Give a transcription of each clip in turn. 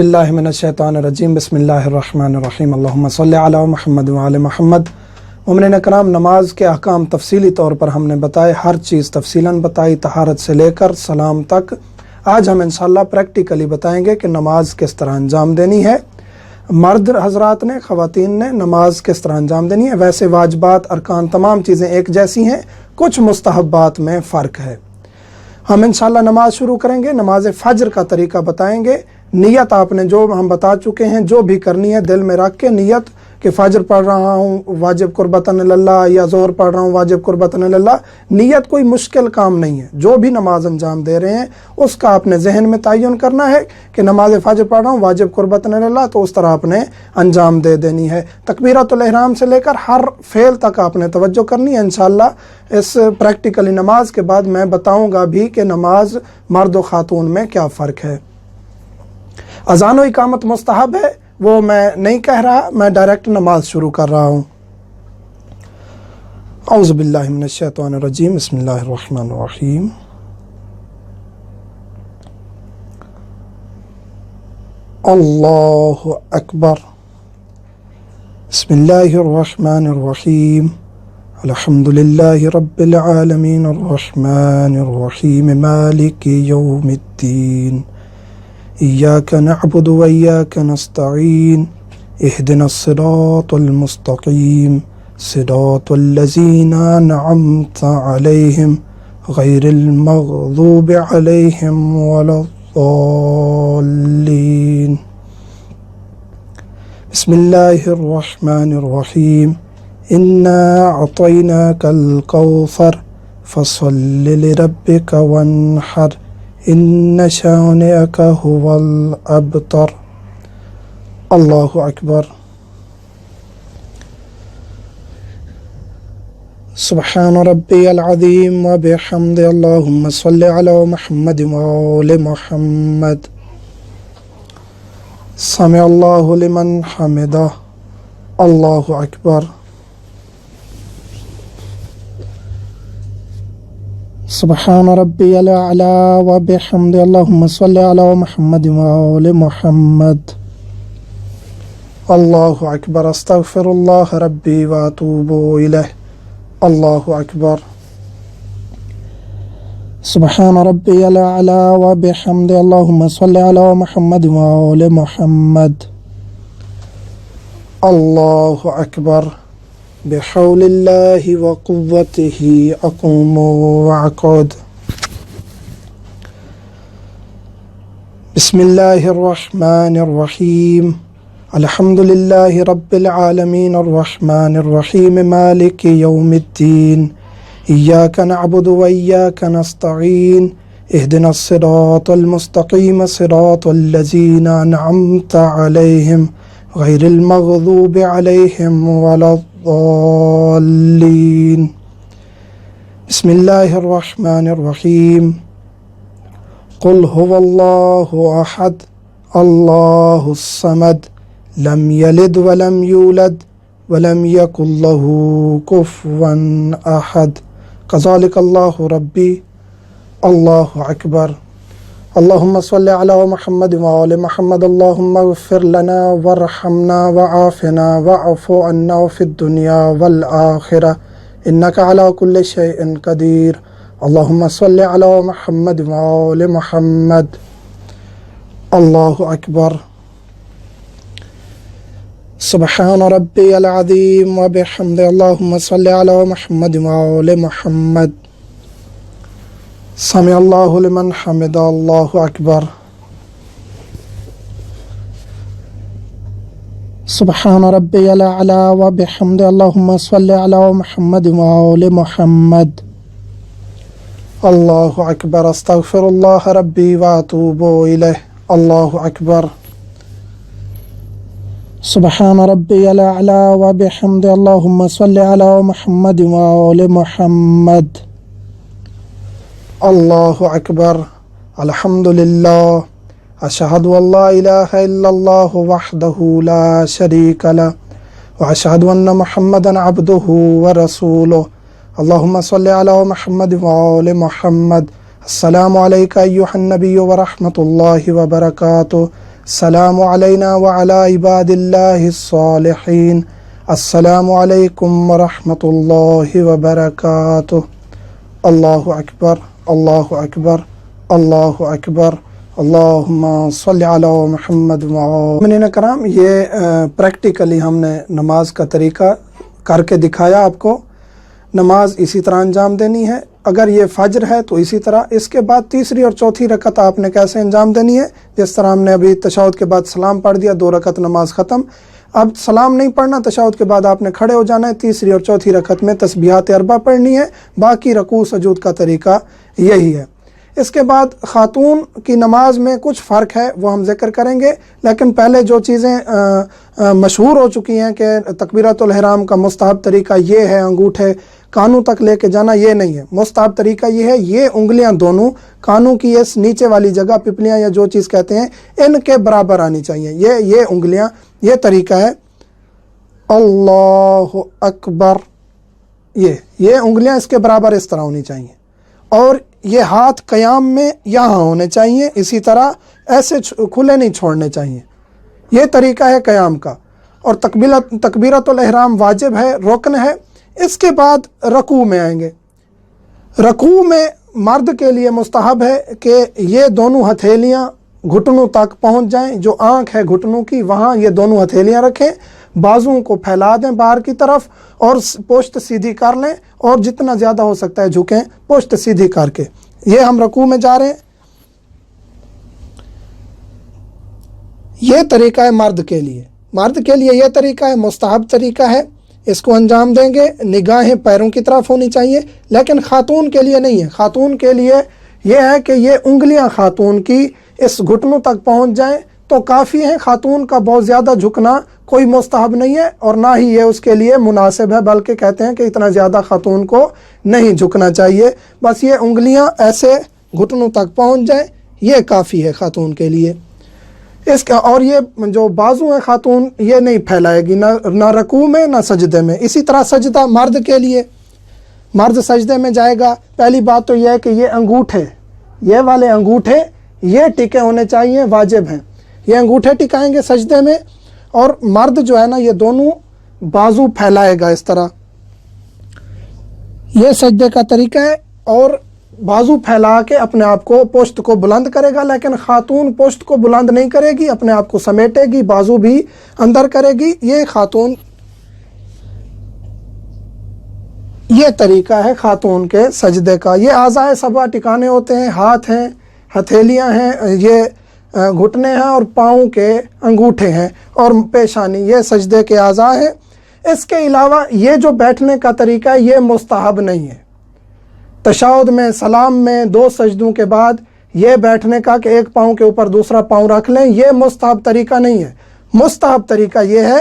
اللہ من الشیطان الرجیم بسم اللہ الرحمن الرحیم اللہم صلی علی محمد وعلی محمد۔ مومنین کرام، نماز کے احکام تفصیلی طور پر ہم نے بتائے، ہر چیز تفصیلاً بتائی، طہارت سے لے کر سلام تک۔ آج ہم انشاءاللہ پریکٹیکلی بتائیں گے کہ نماز کس طرح انجام دینی ہے۔ مرد حضرات نے، خواتین نے نماز کس طرح انجام دینی ہے۔ ویسے واجبات، ارکان، تمام چیزیں ایک جیسی ہیں، کچھ مستحبات میں فرق ہے۔ ہم انشاءاللہ نماز شروع کریں گے، نماز فجر کا طریقہ بتائیں گے۔ نیت آپ نے جو ہم بتا چکے ہیں، جو بھی کرنی ہے دل میں رکھ کے نیت کہ فجر پڑھ رہا ہوں واجب قربتاً اللہ، یا ظہر پڑھ رہا ہوں واجب قربتاً اللہ۔ نیت کوئی مشکل کام نہیں ہے، جو بھی نماز انجام دے رہے ہیں اس کا آپ نے ذہن میں تعین کرنا ہے کہ نماز فجر پڑھ رہا ہوں واجب قربتاً اللہ، تو اس طرح آپ نے انجام دے دینی ہے۔ تکبیرۃ الاحرام سے لے کر ہر فعل تک آپ نے توجہ کرنی ہے۔ انشاءاللہ اس پریکٹیکلی نماز کے بعد میں بتاؤں گا بھی کہ نماز مرد و خاتون میں کیا فرق ہے۔ اذان و اقامت مستحب ہے، وہ میں نہیں کہہ رہا، میں ڈائریکٹ نماز شروع کر رہا ہوں۔ اعوذ باللہ من الشیطان الرجیم بسم اللہ الرحمن الرحیم۔ اللہ اکبر، بسم اللہ الرحمن الرحیم، الحمد للہ رب العالمین الرحمن الرحیم مالک یوم الدین، إياك نعبد وإياك نستعين، اهدنا الصراط المستقيم، صراط الذين أنعمت عليهم غير المغضوب عليهم ولا الضالين۔ بسم الله الرحمن الرحيم، إنا أعطيناك الكوثر فصل لربك وانحر ان شانئک هو الابتر۔ اللہ اکبر۔ سبحان ربی العظیم وبحمد، اللہم صلی علی محمد وآل محمد۔ سمع اللہ لمن حمدہ، اللہ اکبر۔ سبحان ربی الاعلی وبحمد، اللہم صلی علی محمد وآل محمد۔ اللہ اکبر۔ استغفر اللہ ربی واتوب الیہ، اللہ اکبر۔ سبحان ربی الاعلی وبحمد، اللہم صلی علی محمد وآل محمد۔ اللہ اکبر۔ بحول اللہ وقوتہ اقوم واقعد۔ بسم اللہ الرحمن الرحیم، الحمد للہ رب العالمین الرحمن الرحیم مالک یوم الدین، ایاک نعبد وایاک نستعین، اہدنا الصراط المستقیم، صراط الذین انعمت علیہم غیر المغضوب علیہم ولا الضالین۔ بسم اللہ الرحمن الرحیم، قل هو اللہ احد اللہ الصمد لم یلد ولم یولد ولم یکن له کفوا احد، کذالک اللہ ربی۔ اللہ اکبر۔ اللہم صلی علی محمد وآل محمد، اللہم اغفر لنا وارحمنا وعافنا واعف عنا فی الدنیا والآخرہ، انک علی کل شیء قدیر۔ اللہم صلی علی محمد وآل محمد۔ اللہ اکبر۔ سبحان ربی العظیم وبحمد، اللہم صلی علی محمد وآل محمد۔ سمع اللہ لمن حمد، اللہ اکبر۔ سبحان ربی الاعلی وبحمد، اللہم صلی علی محمد وآل محمد۔ اللہ اکبر۔ استغفر اللہ ربی واتوب الیہ، اللہ اکبر۔ سبحان ربی الاعلی وبحمد، اللہم صلی علی محمد وآل محمد۔ اللہ اکبر۔ الحمد للہ، اشہد ان لا الہ الا اللہ وحدہ لا شریک لہ، واشہد ان محمدا عبدہ ورسولہ۔ اللہم صلی علی محمد وآل محمد۔ السلام علیکہ ایہا النبی ورحمۃ اللہ وبرکاتہ۔ सलामु अलैना व अला इबादिल्लाहिस सालिहीन। अस्सलामु अलैकुम व रहमतुल्लाहि व बरकातुहू। अल्लाहु अकबर, अल्लाहु अकबर, अल्लाहु अकबर, अल्लाहुम्मा सल्लि अला मुहम्मद व मोमिनीन कराम। ये प्रैक्टिकली हमने नमाज का तरीका करके दिखाया आपको। नमाज इसी तरह अंजाम देनी है। अगर ये फज्र है तो इसी तरह, इसके बाद तीसरी और चौथी रकत आपने कैसे अंजाम देनी है। जिस तरह हमने अभी तशहुद के बाद सलाम पढ़ दिया, 2 रकत नमाज ख़त्म। अब सलाम नहीं पढ़ना, तशहुद के बाद आपने खड़े हो जाना है। तीसरी और चौथी रकत में तस्बीहात अरबा पढ़नी है। बाकी रकू सजूद का तरीका यही है। इसके बाद ख़ातून की नमाज में कुछ फ़र्क है, वो हम ज़िक्र करेंगे। लेकिन पहले जो चीज़ें मशहूर हो चुकी हैं कि तकबीरतुल इहराम का मुस्तहब तरीका ये है, अंगूठे कानों तक लेके जाना, ये नहीं है। मुस्तहब तरीका ये है, ये उंगलियां दोनों कानों की इस नीचे वाली जगह, पिपलियां या जो चीज़ कहते हैं, इनके बराबर आनी चाहिए। ये उंगलियां, ये तरीका है। अल्लाहु अकबर, ये उंगलियां इसके बराबर इस तरह होनी चाहिए। और ये हाथ क़याम में यहाँ होने चाहिए, इसी तरह ऐसे खुले नहीं छोड़ने चाहिए। ये तरीका है क़याम का। और तकबीरतुल इहराम वाजिब है, रुकन है। इसके बाद रकू में आएंगे। रकू में मर्द के लिए मुस्तहब है कि ये दोनों हथेलियाँ घुटनों तक पहुँच जाएं। जो आँख है घुटनों की, वहाँ ये दोनों हथेलियाँ रखें। बाजुओं को फैला दें बाहर की तरफ और पुश्त सीधी कर लें। और जितना ज़्यादा हो सकता है झुकें, पुश्त सीधी करके। ये हम रकू में जा रहे हैं। ये तरीका है मर्द के लिए। मर्द के लिए ये तरीका है, मुस्तहब तरीका है। इसको अंजाम देंगे। निगाहें पैरों की तरफ होनी चाहिए। लेकिन ख़ातून के लिए नहीं है। ख़ातून के लिए यह है कि ये उंगलियां ख़ातून की इस घुटनों तक पहुंच जाएं तो काफ़ी है। ख़ातून का बहुत ज़्यादा झुकना कोई मुस्तहब नहीं है और ना ही ये उसके लिए मुनासिब है, बल्कि कहते हैं कि इतना ज़्यादा ख़ातून को नहीं झुकना चाहिए। बस ये उंगलियां ऐसे घुटनों तक पहुंच जाएं, ये काफ़ी है ख़ातून के लिए। इसका और ये जो बाजू है ख़ातून, ये नहीं फैलाएगी, ना रकू में ना सजदे में। इसी तरह सजदा मर्द के लिए, मर्द सजदे में जाएगा। पहली बात तो यह है कि ये अंगूठे, ये वाले अंगूठे ये टिके होने चाहिए, वाजिब हैं। ये अंगूठे टिकाएंगे सजदे में। और मर्द जो है ना, ये दोनों बाजू फैलाएगा इस तरह। ये सजदे का तरीका है। और बाजू फैला के अपने आप को, पुश्त को बुलंद करेगा। लेकिन ख़ातून पुश्त को बुलंद नहीं करेगी, अपने आप को समेटेगी, बाजू भी अंदर करेगी। ये ख़ातून, ये तरीका है ख़ातून के सजदे का। ये आज़ाए सबा टिकाने होते हैं, हाथ हैं, हथेलियां हैं, ये घुटने हैं और पाँव के अंगूठे हैं और पेशानी, ये सजदे के आज़ा हैं। इसके अलावा ये जो बैठने का तरीका है, ये मुस्तहब नहीं है। तशहुद में, सलाम में, 2 सजदों के बाद ये बैठने का कि एक पाँव के ऊपर दूसरा पाँव रख लें, ये मुस्तहब तरीका नहीं है। मुस्तहब तरीका ये है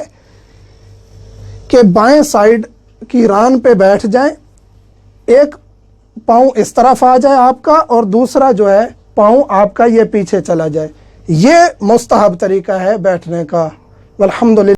कि बाएं साइड की रान पे बैठ जाएं, एक पाँव इस तरफ आ जाए आपका और दूसरा जो है पाँव आपका ये पीछे चला जाए। ये मुस्तहब तरीका है बैठने का। वल्हम्दुलिल्लाह।